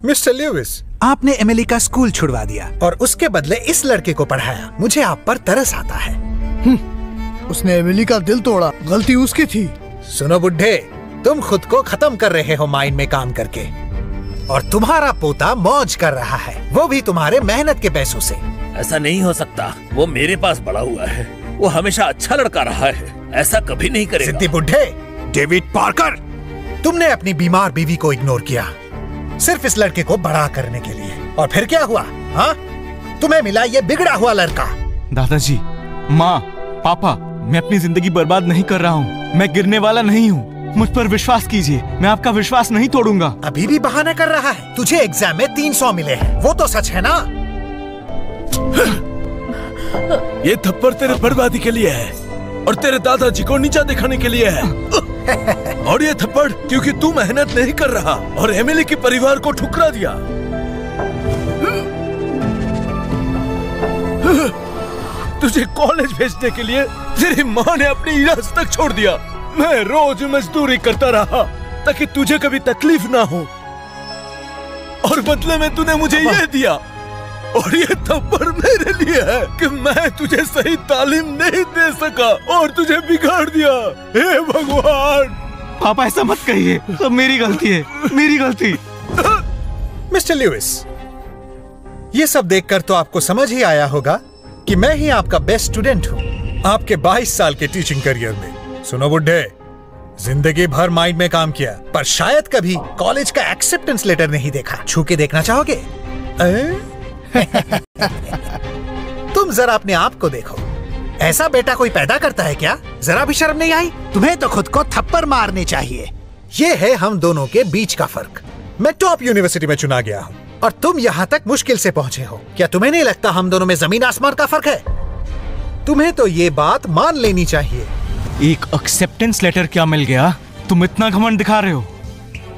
Mister Lewis, आपने Emily का school छुड़वा दिया और उसके बदले इस लड़के को पढ़ाया। मुझे आप पर तरस आता है। उसने एमिली का दिल तोड़ा, गलती उसकी थी। सुनो बुड्ढे, तुम खुद को खत्म कर रहे हो माइन में काम करके, और तुम्हारा पोता मौज कर रहा है, वो भी तुम्हारे मेहनत के पैसों से। ऐसा नहीं हो सकता, वो मेरे पास बड़ा हुआ है, वो हमेशा अच्छा लड़का रहा है, ऐसा कभी नहीं करेगा। सिद्धि बुड्ढे, डेविड पार्कर, तुमने अपनी बीमार बीवी को इग्नोर किया सिर्फ इस लड़के को बड़ा करने के लिए, और फिर क्या हुआ? हाँ, तुम्हें मिला ये बिगड़ा हुआ लड़का। दादाजी, माँ, पापा, मैं अपनी जिंदगी बर्बाद नहीं कर रहा हूँ, मैं गिरने वाला नहीं हूँ, मुझ पर विश्वास कीजिए, मैं आपका विश्वास नहीं तोड़ूंगा। अभी भी बहाना कर रहा है। तुझे एग्जाम में 300 मिले हैं, वो तो सच है ना? ये थप्पड़ तेरे बर्बादी के लिए है और तेरे दादाजी को नीचा दिखाने के लिए है। और ये थप्पड़ क्योंकि तू मेहनत नहीं कर रहा और एमिली के परिवार को ठुकरा दिया। तुझे कॉलेज भेजने के लिए तेरी माँ ने अपनी इलाज तक छोड़ दिया। मैं रोज मजदूरी करता रहा ताकि तुझे कभी तकलीफ ना हो, और बदले में तूने मुझे ये दिया, और ये थप्पड़ मेरे लिए है कि मैं तुझे सही तालीम नहीं दे सका और तुझे बिगाड़ दिया। हे भगवान! पापा ऐसा मत कहिए, सब मेरी गलती है, मेरी गलती। मिस्टर ल्यूइस, ये सब देखकर तो आपको समझ ही आया होगा कि मैं ही आपका बेस्ट स्टूडेंट हूँ आपके 22 साल के टीचिंग करियर में। सुनो बुड्ढे, जिंदगी भर माइंड में काम किया, पर शायद कभी कॉलेज का एक्सेप्टेंस लेटर नहीं देखा। छू के देखना चाहोगे? तुम जरा अपने आप को देखो, ऐसा बेटा कोई पैदा करता है क्या? जरा भी शर्म नहीं आई? तुम्हें तो खुद को थप्पड़ मारने चाहिए। ये है हम दोनों के बीच का फर्क। मैं टॉप यूनिवर्सिटी में चुना गया हूँ और तुम यहाँ तक मुश्किल से पहुँचे हो। क्या तुम्हें नहीं लगता हम दोनों में जमीन आसमान का फर्क है? तुम्हें तो ये बात मान लेनी चाहिए। एक एक्सेप्टेंस लेटर क्या मिल गया? तुम इतना घमंड दिखा रहे हो?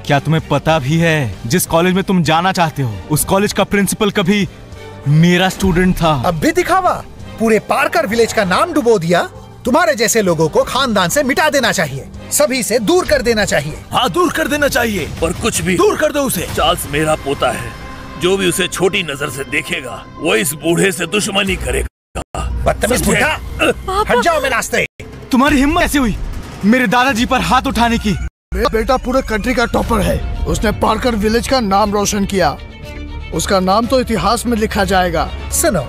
क्या तुम्हें पता भी है जिस कॉलेज में तुम जाना चाहते हो उस कॉलेज का प्रिंसिपल कभी मेरा स्टूडेंट था? अब भी दिखावा? पूरे पार्कर विलेज का नाम डुबो दिया। तुम्हारे जैसे लोगों को खानदान से मिटा देना चाहिए, सभी से दूर कर देना चाहिए। हाँ, दूर कर देना चाहिए, और कुछ भी दूर कर दो उसे। चार्ल्स मेरा पोता है, जो भी उसे छोटी नजर से देखेगा वो इस बूढ़े से दुश्मनी करेगा। बदतमीज बुढ़ा, हट जाओ मेरे रास्ते। तुम्हारी हिम्मत कैसे हुई मेरे दादाजी पर हाथ उठाने की? मेरा बेटा पूरे कंट्री का टॉपर है, उसने पार्कर विलेज का नाम रोशन किया, उसका नाम तो इतिहास में लिखा जाएगा। सुनो,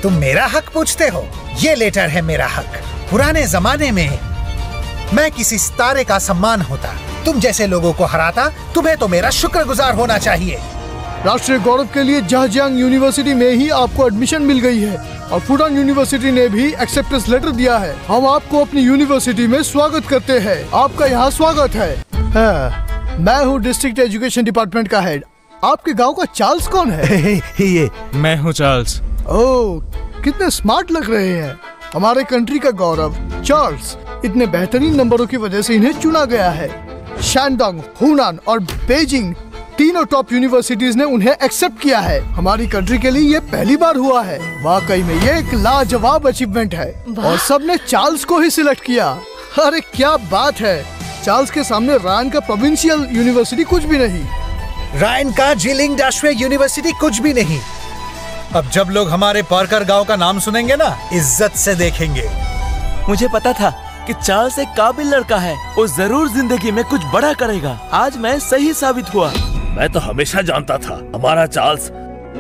तुम मेरा हक पूछते हो? ये लेटर है मेरा हक। पुराने जमाने में मैं किसी सितारे का सम्मान होता, तुम जैसे लोगों को हराता, तुम्हें तो मेरा शुक्रगुजार होना चाहिए। राष्ट्रीय गौरव के लिए जहाजियांग यूनिवर्सिटी में ही आपको एडमिशन मिल गई है और फुडान यूनिवर्सिटी ने भी एक्सेप्टेंस लेटर दिया है। हम आपको अपनी यूनिवर्सिटी में स्वागत करते हैं। आपका यहाँ स्वागत है। मैं हूँ डिस्ट्रिक्ट एजुकेशन डिपार्टमेंट का हेड। आपके गांव का चार्ल्स कौन है? ये मैं हूँ चार्ल्स। ओह, कितने स्मार्ट लग रहे हैं। हमारे कंट्री का गौरव चार्ल्स। इतने बेहतरीन नंबरों की वजह से इन्हें चुना गया है। शैनडोंग, हुनान और बेजिंग तीनों टॉप यूनिवर्सिटीज ने उन्हें एक्सेप्ट किया है। हमारी कंट्री के लिए ये पहली बार हुआ है। वाकई में ये एक लाजवाब अचीवमेंट है और सबने चार्ल्स को ही सिलेक्ट किया। अरे क्या बात है, चार्ल्स के सामने रायन का प्रोविंशियल यूनिवर्सिटी कुछ भी नहीं, रायन का जिलिंग डाशवे यूनिवर्सिटी कुछ भी नहीं। अब जब लोग हमारे पार्कर गांव का नाम सुनेंगे ना, इज्जत से देखेंगे। मुझे पता था कि चार्ल्स एक काबिल लड़का है, वो जरूर जिंदगी में कुछ बड़ा करेगा। आज मैं सही साबित हुआ। मैं तो हमेशा जानता था हमारा चार्ल्स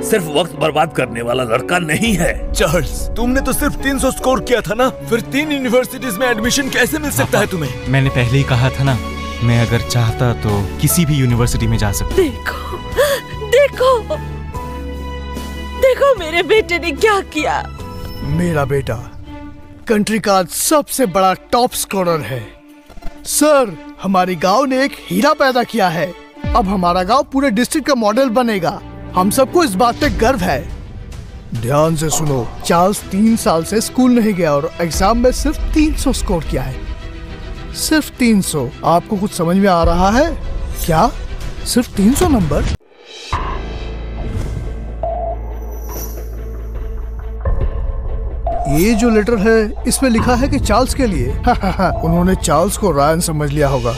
सिर्फ वक्त बर्बाद करने वाला लड़का नहीं है। चार्ल्स, तुमने तो सिर्फ 300 स्कोर किया था ना, फिर 3 यूनिवर्सिटीज में एडमिशन कैसे मिल सकता है तुम्हें? मैंने पहले ही कहा था ना, मैं अगर चाहता तो किसी भी यूनिवर्सिटी में जा सकता। देखो, देखो, देखो मेरे बेटे ने क्या किया। मेरा बेटा कंट्री का सबसे बड़ा टॉप स्कोरर है। सर, हमारे गांव ने एक हीरा पैदा किया है। अब हमारा गांव पूरे डिस्ट्रिक्ट का मॉडल बनेगा। हम सबको इस बात पे गर्व है। ध्यान से सुनो, चार्ल्स 3 साल से स्कूल नहीं गया और एग्जाम में सिर्फ 300 स्कोर किया है। सिर्फ 300। आपको कुछ समझ में आ रहा है क्या? सिर्फ 300 नंबर। ये जो लेटर है इसमें लिखा है कि चार्ल्स के लिए। उन्होंने चार्ल्स को रायन समझ लिया होगा।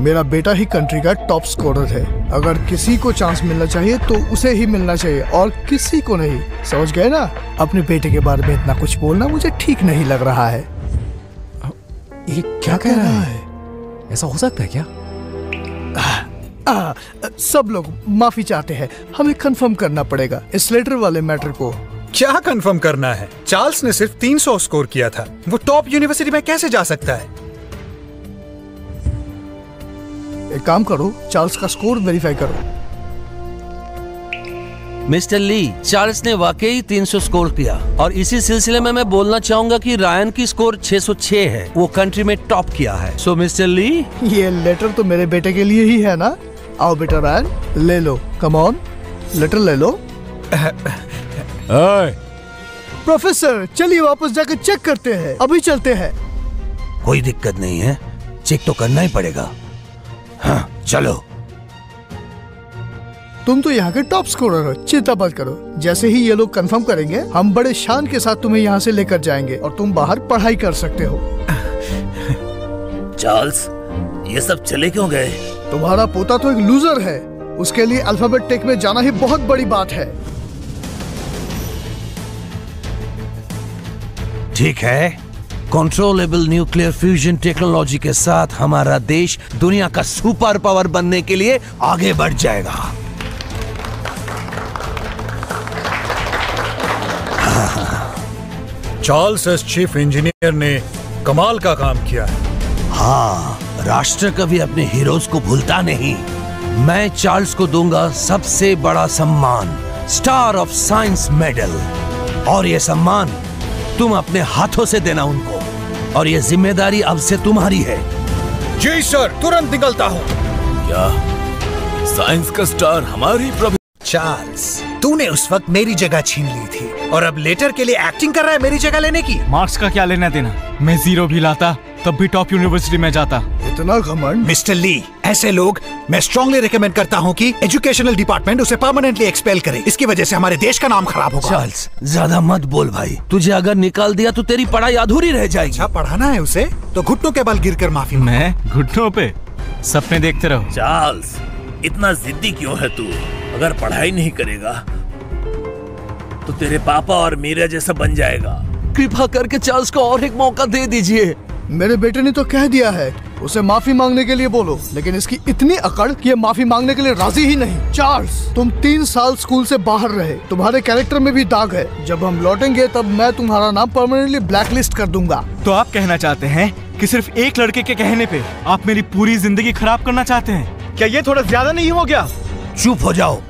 मेरा बेटा ही कंट्री का टॉप स्कोरर है। अगर किसी को चांस मिलना चाहिए तो उसे ही मिलना चाहिए और किसी को नहीं। समझ गए ना? अपने बेटे के बारे में इतना कुछ बोलना मुझे ठीक नहीं लग रहा है। ये क्या कह रहा है? ऐसा हो सकता है क्या? सब लोग माफी चाहते हैं, हमें कंफर्म करना पड़ेगा इस लेटर वाले मैटर को। क्या कंफर्म करना है? चार्ल्स ने सिर्फ 300 स्कोर किया था। वो टॉप यूनिवर्सिटी में कैसे जा सकता है? एक काम करो, चार्ल्स का स्कोर वेरीफाई करो। मिस्टर ली, चार्ल्स ने वाकई 300 स्कोर किया और इसी सिलसिले में मैं बोलना चाहूंगा कि रायन की स्कोर 606 है। वो कंट्री में टॉप किया है। सो मिस्टर ली, ये लेटर तो मेरे बेटे के लिए ही है ना? आओ बेटा रायन, ले लो। कम ऑन, लेटर ले लो। प्रोफेसर चलिए वापस जाकर चेक करते हैं। अभी चलते हैं। कोई दिक्कत नहीं है, चेक तो करना ही पड़ेगा। हाँ, चलो। तुम तो यहाँ के टॉप स्कोरर हो, चिंता मत करो। जैसे ही ये लोग कंफर्म करेंगे हम बड़े शान के साथ तुम्हें यहाँ से लेकर जाएंगे और तुम बाहर पढ़ाई कर सकते हो। चार्ल्स, ये सब चले क्यों गए? तुम्हारा पोता तो एक लूजर है, उसके लिए अल्फाबेट टेक में जाना ही बहुत बड़ी बात है। ठीक है, कंट्रोलेबल न्यूक्लियर फ्यूजन टेक्नोलॉजी के साथ हमारा देश दुनिया का सुपर पावर बनने के लिए आगे बढ़ जाएगा। चार्ल्स एस चीफ इंजीनियर ने कमाल का काम किया है। हाँ, राष्ट्र कभी अपने हीरोज को भूलता नहीं। मैं चार्ल्स को दूंगा सबसे बड़ा सम्मान, स्टार ऑफ साइंस मेडल। और ये सम्मान तुम अपने हाथों से देना उनको, और ये जिम्मेदारी अब से तुम्हारी है। जी सर, तुरंत निकलता हूँ। क्या साइंस का स्टार हमारी प्रभु? चार्ल्स, तूने उस वक्त मेरी जगह छीन ली थी और अब लेटर के लिए एक्टिंग कर रहा है मेरी जगह लेने की। मार्क्स का क्या लेना देना? मैं 0 भी लाता तब भी टॉप यूनिवर्सिटी में जाता। इतना घमंड? मिस्टर ली, ऐसे लोग मैं स्ट्रांगली रिकमेंड करता हूँ कि एजुकेशनल डिपार्टमेंट उसे परमानेंटली एक्सपेल करे। इसकी वजह से हमारे देश का नाम खराब होगा। चार्ल्स, ज्यादा मत बोल भाई। तुझे अगर निकाल दिया तो तेरी पढ़ाई अधूरी रह जाएगी। अच्छा, पढ़ाना है उसे तो घुटनों के बल गिरकर माफी मांग। मैं घुटनों पे? सपने देखते रहो। चार्ल्स, इतना जिद्दी क्यों है तू? अगर पढ़ाई नहीं करेगा तो तेरे पापा और मेरा जैसा बन जाएगा। कृपा करके चार्ल्स को और एक मौका दे दीजिए। मेरे बेटे ने तो कह दिया है, उसे माफी मांगने के लिए बोलो, लेकिन इसकी इतनी अकड़ कि ये माफी मांगने के लिए राजी ही नहीं। चार्ल्स, तुम 3 साल स्कूल से बाहर रहे, तुम्हारे कैरेक्टर में भी दाग है। जब हम लौटेंगे तब मैं तुम्हारा नाम परमानेंटली ब्लैकलिस्ट कर दूंगा। तो आप कहना चाहते हैं कि सिर्फ एक लड़के के कहने पे आप मेरी पूरी जिंदगी खराब करना चाहते हैं? क्या ये थोड़ा ज्यादा नहीं हो गया? चुप हो जाओ।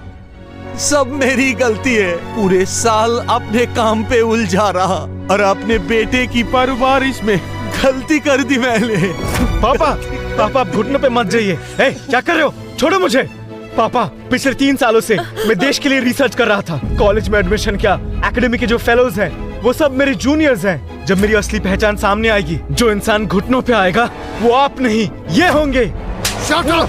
सब मेरी गलती है। पूरे साल अपने काम पे उलझा रहा और अपने बेटे की परवरिश में गलती कर दी मैंने। पापा, आप घुटनों पे मत जाइए। क्या कर रहे हो? छोड़ो मुझे। पापा, पिछले 3 सालों से मैं देश के लिए रिसर्च कर रहा था। कॉलेज में एडमिशन क्या, एकेडमी के जो फेलोज हैं वो सब मेरे जूनियर्स हैं। जब मेरी असली पहचान सामने आएगी, जो इंसान घुटनों पे आएगा वो आप नहीं, ये होंगे। Shut up!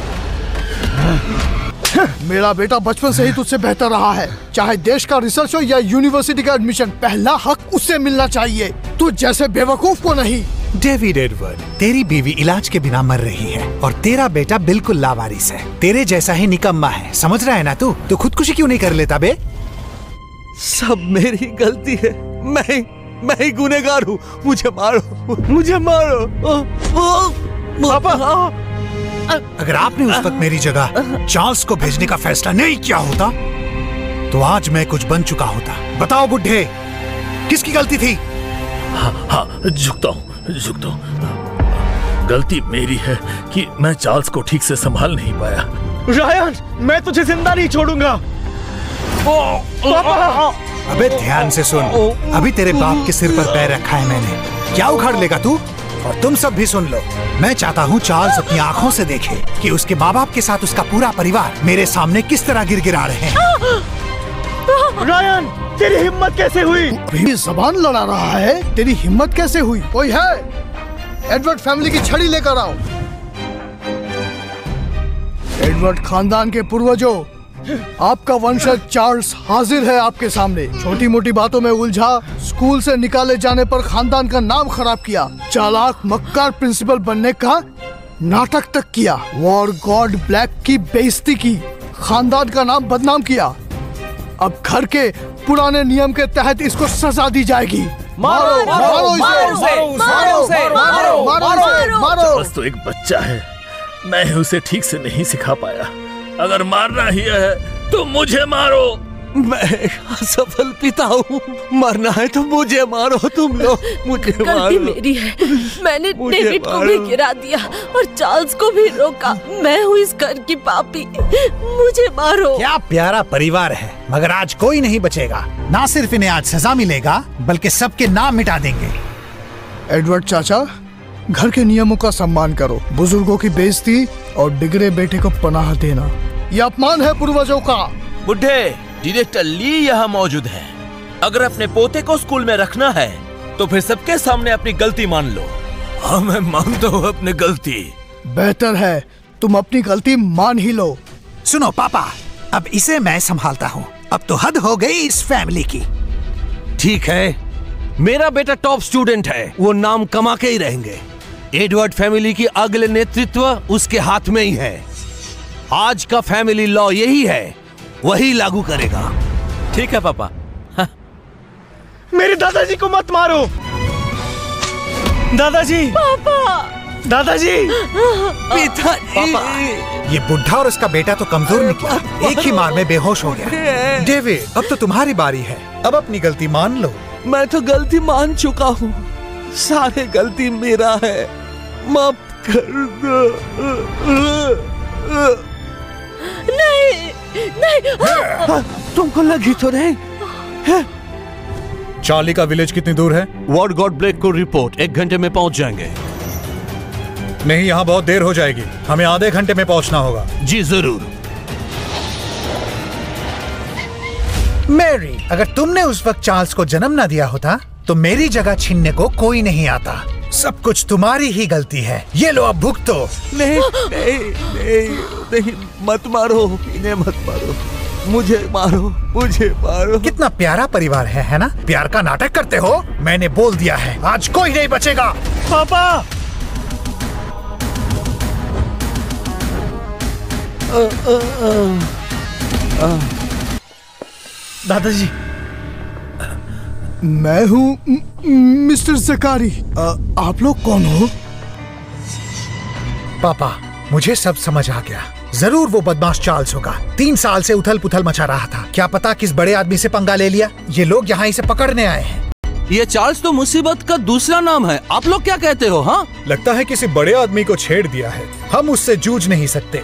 मेरा बेटा बचपन से ही तुझसे बेहतर रहा है। चाहे देश का रिसर्च हो या यूनिवर्सिटी का एडमिशन, पहला हक उससे मिलना चाहिए। तू जैसे बेवकूफ को नहीं। डेविड एडवर्ड, तेरी बीवी इलाज के बिना मर रही है और तेरा बेटा बिल्कुल लावारिस है। तेरे जैसा ही निकम्मा है, समझ रहा है ना तू? तो खुदकुशी क्यों नहीं कर लेता बे? सब मेरी गलती है। मैं ही गुनहगार हूँ। मुझे मारो, मुझे मारो। पापा, अगर आपने उस वक्त मेरी जगह चार्ल्स को भेजने का फैसला नहीं किया होता तो आज मैं कुछ बन चुका होता। बताओ बुड्ढे, किसकी गलती थी? हाँ, झुकता हूँ। गलती मेरी है कि मैं चार्ल्स को ठीक से संभाल नहीं पाया। रायन, मैं तुझे जिंदा नहीं छोड़ूंगा। पापा! अबे ध्यान से सुन, अभी तेरे बाप के सिर पर पैर रखा है मैंने। क्या उखाड़ लेगा तू? और तुम सब भी सुन लो, मैं चाहता हूँ चार्ल्स अपनी आंखों से देखे कि उसके माँ बाप के साथ उसका पूरा परिवार मेरे सामने किस तरह गिड़गिड़ा रहे हैं। रायन, तेरी हिम्मत कैसे हुई? अभी जबान लड़ा रहा है। तेरी हिम्मत कैसे हुई? कोई है? एडवर्ड फैमिली की छड़ी लेकर आओ। एडवर्ड खानदान के पूर्वजों, आपका वंशज चार्ल्स हाजिर है आपके सामने। छोटी मोटी बातों में उलझा, स्कूल से निकाले जाने पर खानदान का नाम खराब किया, चालाक मक्कार प्रिंसिपल बनने का नाटक तक किया, वॉर गॉड ब्लैक की बेइज्जती की, खानदान का नाम बदनाम किया। अब घर के पुराने नियम के तहत इसको सजा दी जाएगी। मारो मारो मारो। बस तो एक बच्चा है, मैं उसे ठीक से नहीं सिखा पाया। अगर मारना ही है तो मुझे मारो। मैं असफल पिता हूँ, मरना है तो मुझे मारो, तुम लोग मुझे मारो। गलती मेरी है, मैंने डेविड को भी गिरा दिया और चार्ल्स को भी रोका। मैं हूँ इस घर की पापी, मुझे मारो। क्या प्यारा परिवार है, मगर आज कोई नहीं बचेगा। ना सिर्फ इन्हें आज सजा मिलेगा, बल्कि सबके नाम मिटा देंगे। एडवर्ड चाचा, घर के नियमों का सम्मान करो। बुजुर्गों की बेइज्जती और बिगड़े बेटे को पनाह देना, यह अपमान है पूर्वजों का। बुढ़े, डायरेक्टर ली यहाँ मौजूद है। अगर अपने पोते को स्कूल में रखना है तो फिर सबके सामने अपनी गलती मान लो। हाँ, मैं मानता हूँ अपनी गलती। बेहतर है तुम अपनी गलती मान ही लो। सुनो पापा, अब इसे मैं संभालता हूँ। अब तो हद हो गई इस फैमिली की। ठीक है, मेरा बेटा टॉप स्टूडेंट है, वो नाम कमा के ही रहेंगे। एडवर्ड फैमिली की अगले नेतृत्व उसके हाथ में ही है। आज का फैमिली लॉ यही है, वही लागू करेगा। ठीक है पापा। हाँ। मेरे दादाजी को मत मारो। दादाजी, पापा, दादाजी, पिताजी। ये बुढ़ा और उसका बेटा तो कमजोर निकला, एक ही मार में बेहोश हो गया। डेविड, अब तो तुम्हारी बारी है, अब अपनी गलती मान लो। मैं तो गलती मान चुका हूँ, सारे गलती मेरा है, माफ कर दो। नहीं नहीं। तुमको लगी तो नहीं? चार्ली का विलेज कितनी दूर है? वॉर गॉड ब्लैक को रिपोर्ट, 1 घंटे में पहुंच जाएंगे। नहीं, यहाँ बहुत देर हो जाएगी, हमें आधे घंटे में पहुंचना होगा। जी जरूर। मैरी, अगर तुमने उस वक्त चार्ल्स को जन्म न दिया होता तो मेरी जगह छीनने को कोई नहीं आता। सब कुछ तुम्हारी ही गलती है। ये लो, अब भुगतो। नहीं नहीं नहीं नहीं, मत मारो, इन्हें मत मारो, मुझे मारो, मुझे मारो। कितना प्यारा परिवार है ना? प्यार का नाटक करते हो? मैंने बोल दिया है, आज कोई नहीं बचेगा। पापा, दादाजी, मैं हूँ मिस्टर जकारी। आप लोग कौन हो? पापा, मुझे सब समझ आ गया। जरूर वो बदमाश चार्ल्स होगा। 3 साल से उथल पुथल मचा रहा था। क्या पता किस बड़े आदमी से पंगा ले लिया। ये लोग यहाँ इसे पकड़ने आए हैं। ये चार्ल्स तो मुसीबत का दूसरा नाम है। आप लोग क्या कहते हो? हाँ, लगता है किसी बड़े आदमी को छेड़ दिया है। हम उससे जूझ नहीं सकते।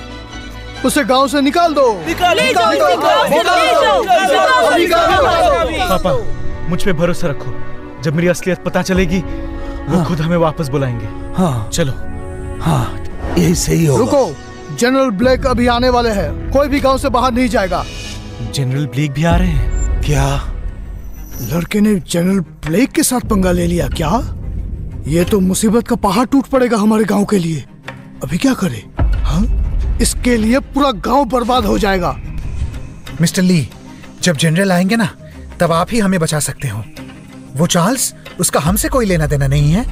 उसे गांव से निकाल दो। पापा, मुझ पे भरोसा रखो। जब मेरी असलियत पता चलेगी, वो खुद हमें वापस बुलाएंगे। हाँ चलो। हाँ, यही सही होगा। रुको, जनरल ब्लैक अभी आने वाले हैं। कोई भी गांव से बाहर नहीं जाएगा। जनरल ब्लेक भी आ रहे हैं क्या? लड़के ने जनरल ब्लेक के साथ पंगा ले लिया क्या? ये तो मुसीबत का पहाड़ टूट पड़ेगा हमारे गांव के लिए। अभी क्या करें? हाँ, इसके लिए पूरा गांव बर्बाद हो जाएगा। मिस्टर ली, जब जनरल आएंगे ना, तब आप ही हमें बचा सकते हो। वो चार्ल्स, उसका हमसे कोई लेना देना नहीं है।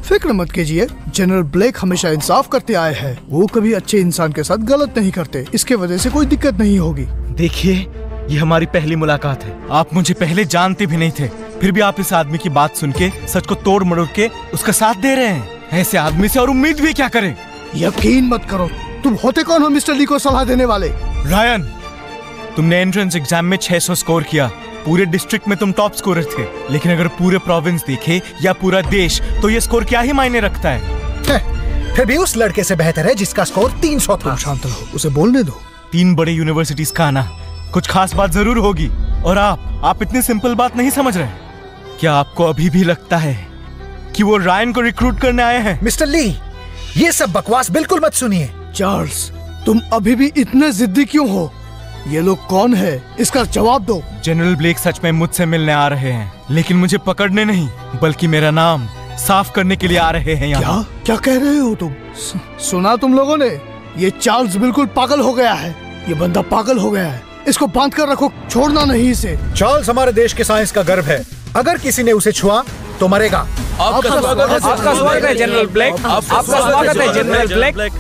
फिक्र मत कीजिए, जनरल ब्लेक हमेशा इंसाफ करते आए हैं। वो कभी अच्छे इंसान के साथ गलत नहीं करते। इसके वजह से कोई दिक्कत नहीं होगी। देखिए, ये हमारी पहली मुलाकात है। आप मुझे पहले जानते भी नहीं थे, फिर भी आप इस आदमी की बात सुन के, सच को तोड़ मरोड़ के उसका साथ दे रहे हैं। ऐसे आदमी से और उम्मीद भी क्या करें? यकीन मत करो। तुम होते कौन हो मिस्टर ली को सलाह देने वाले? रायन, तुमने एंट्रेंस एग्जाम में 600 स्कोर किया। पूरे डिस्ट्रिक्ट में तुम टॉप स्कोरर थे। लेकिन अगर पूरे प्रोविंस देखे या पूरा देश, तो ये स्कोर क्या ही मायने रखता है? फिर भी उस लड़के से बेहतर है जिसका स्कोर 300 था। शांत रहो, उसे बोलने दो। 3 बड़े यूनिवर्सिटीज का आना, कुछ खास बात जरूर होगी। और आप इतनी सिंपल बात नहीं समझ रहे। क्या आपको अभी भी लगता है कि वो रायन को रिक्रूट करने आए हैं? मिस्टर ली, ये सब बकवास बिल्कुल मत सुनिए। चार्ल्स, तुम अभी भी इतने जिद्दी क्यों हो? ये लोग कौन है, इसका जवाब दो। जनरल ब्लेक सच में मुझसे मिलने आ रहे हैं, लेकिन मुझे पकड़ने नहीं, बल्कि मेरा नाम साफ करने के लिए आ रहे हैं यहाँ। क्या कह रहे हो तुम? सुना तुम लोगों ने? ये चार्ल्स बिल्कुल पागल हो गया है। ये बंदा पागल हो गया है। इसको बांध कर रखो, छोड़ना नहीं इसे। चार्ल्स हमारे देश के साइंस का गर्व है। अगर किसी ने उसे छुआ तो मरेगा। आपका स्वागत है जनरल ब्लैक। आपका स्वागत है जनरल ब्लैक।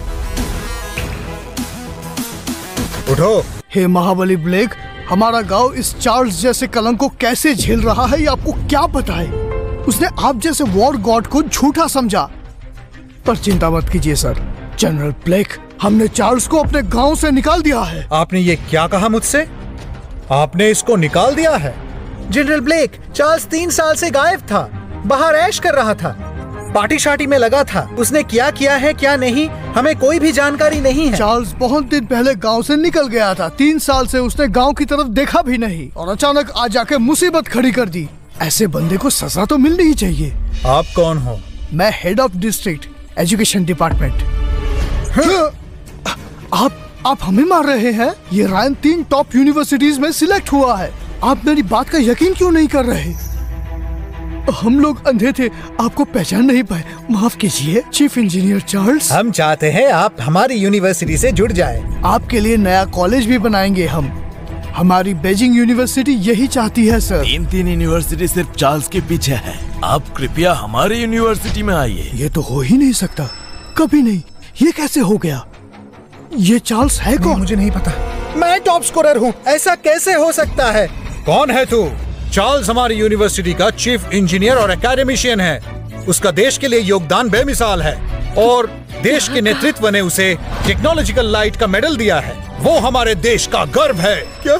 उठो। हे महाबली ब्लेक, हमारा गांव इस चार्ल्स जैसे कलंक को कैसे झेल रहा है ये आपको क्या बताए। उसने आप जैसे वॉर गॉड को झूठा समझा। पर चिंता मत कीजिए सर, जनरल ब्लेक, हमने चार्ल्स को अपने गांव से निकाल दिया है। आपने ये क्या कहा मुझसे? आपने इसको निकाल दिया है? जनरल ब्लेक, चार्ल्स 3 साल से गायब था, बाहर ऐश कर रहा था, पार्टी शार्टी में लगा था। उसने क्या किया है क्या नहीं हमें कोई भी जानकारी नहीं है। चार्ल्स बहुत दिन पहले गांव से निकल गया था। 3 साल से उसने गांव की तरफ देखा भी नहीं और अचानक आ जाके मुसीबत खड़ी कर दी। ऐसे बंदे को सजा तो मिलनी ही चाहिए। आप कौन हो? मैं head of district education department. आप हमें मार रहे हैं? ये रायन 3 टॉप यूनिवर्सिटीज में सिलेक्ट हुआ है। आप मेरी बात का यकीन क्यों नहीं कर रहे? हम लोग अंधे थे, आपको पहचान नहीं पाए, माफ कीजिए चीफ इंजीनियर चार्ल्स। हम चाहते हैं आप हमारी यूनिवर्सिटी से जुड़ जाए। आपके लिए नया कॉलेज भी बनाएंगे हम। हमारी बीजिंग यूनिवर्सिटी यही चाहती है सर। 3 यूनिवर्सिटी सिर्फ चार्ल्स के पीछे है। आप कृपया हमारी यूनिवर्सिटी में आइए। ये तो हो ही नहीं सकता, कभी नहीं। ये कैसे हो गया? ये चार्ल्स है कौन? मुझे नहीं पता। मैं टॉप स्कोरर हूँ, ऐसा कैसे हो सकता है? कौन है तू? चार्ल्स हमारी यूनिवर्सिटी का चीफ इंजीनियर और एकेडमिशियन है। उसका देश के लिए योगदान बेमिसाल है और देश के नेतृत्व ने उसे टेक्नोलॉजिकल लाइट का मेडल दिया है। वो हमारे देश का गर्व है। क्या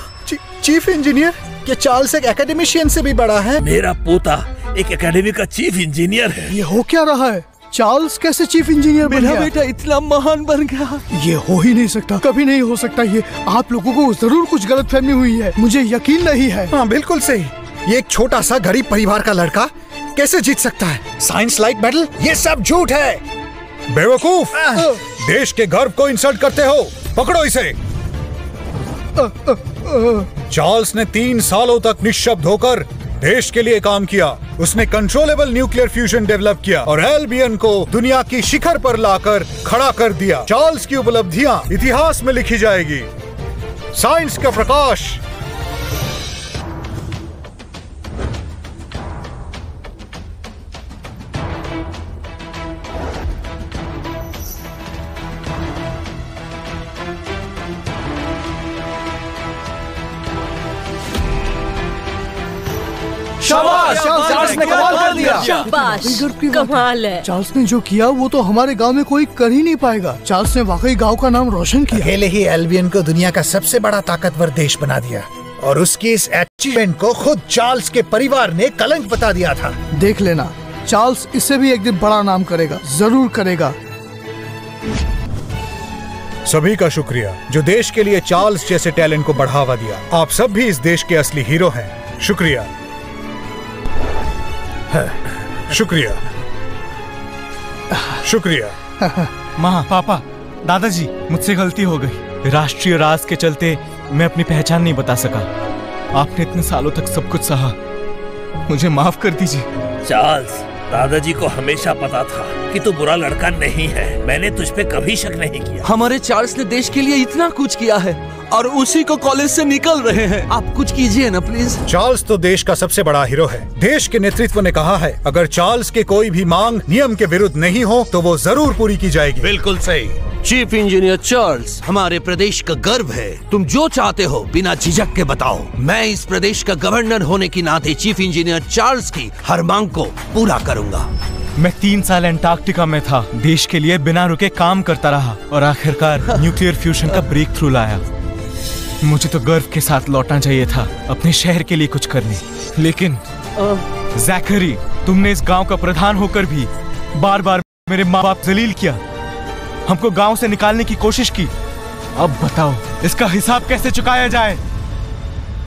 चीफ इंजीनियर? क्या चार्ल्स एक एकेडमिशियन से भी बड़ा है? मेरा पोता एक एकेडमी का चीफ इंजीनियर है। ये हो क्या रहा है? चार्ल्स कैसे चीफ इंजीनियर बन गया? मेरा बेटा इतना महान बन गया। ये हो ही नहीं सकता, कभी नहीं हो सकता। ये आप लोगों को जरूर कुछ गलतफहमी हुई है, मुझे यकीन नहीं है। हाँ बिल्कुल सही। ये एक छोटा सा गरीब परिवार का लड़का कैसे जीत सकता है साइंस लाइट मेडल? ये सब झूठ है। बेवकूफ, देश के गर्व को इंसल्ट करते हो। पकड़ो इसे। चार्ल्स ने 3 सालों तक निश्शब्द होकर देश के लिए काम किया। उसने कंट्रोलेबल न्यूक्लियर फ्यूजन डेवलप किया और एल्बियन को दुनिया की शिखर पर लाकर खड़ा कर दिया। चार्ल्स की उपलब्धियां इतिहास में लिखी जाएगी। साइंस का प्रकाश। चार्ल्स ने कमाल कर दिया। शाबाश, कमाल है। चार्ल्स ने जो किया वो तो हमारे गांव में कोई कर ही नहीं पाएगा। चार्ल्स ने वाकई गांव का नाम रोशन किया। अकेले ही एल्बियन को दुनिया का सबसे बड़ा ताकतवर देश बना दिया और उसकी इस अचीवमेंट को खुद चार्ल्स के परिवार ने कलंक बता दिया था। देख लेना, चार्ल्स इससे भी एक दिन बड़ा नाम करेगा, जरूर करेगा। सभी का शुक्रिया जो देश के लिए चार्ल्स जैसे टैलेंट को बढ़ावा दिया। आप सब भी इस देश के असली हीरो हैं। शुक्रिया। शुक्रिया। शुक्रिया। माँ, पापा, दादाजी, मुझसे गलती हो गई। राष्ट्रीय राज के चलते मैं अपनी पहचान नहीं बता सका। आपने इतने सालों तक सब कुछ सहा, मुझे माफ कर दीजिए। चार्ल्स, दादाजी को हमेशा पता था कि तू बुरा लड़का नहीं है। मैंने तुझ पे कभी शक नहीं किया। हमारे चार्ल्स ने देश के लिए इतना कुछ किया है और उसी को कॉलेज से निकल रहे हैं। आप कुछ कीजिए ना प्लीज। चार्ल्स तो देश का सबसे बड़ा हीरो है। देश के नेतृत्व ने कहा है अगर चार्ल्स के कोई भी मांग नियम के विरुद्ध नहीं हो तो वो जरूर पूरी की जाएगी। बिल्कुल सही। चीफ इंजीनियर चार्ल्स हमारे प्रदेश का गर्व है। तुम जो चाहते हो बिना झिझक के बताओ। मैं इस प्रदेश का गवर्नर होने की नाते चीफ इंजीनियर चार्ल्स की हर मांग को पूरा करूंगा। मैं 3 साल एंटार्क्टिका में था, देश के लिए बिना रुके काम करता रहा और आखिरकार न्यूक्लियर फ्यूजन का ब्रेक थ्रू लाया। मुझे तो गर्व के साथ लौटना चाहिए था अपने शहर के लिए कुछ करने, लेकिन जैकरी, तुमने इस गांव का प्रधान होकर भी बार बार मेरे माँ बाप जलील किया, हमको गांव से निकालने की कोशिश की। अब बताओ इसका हिसाब कैसे चुकाया जाए?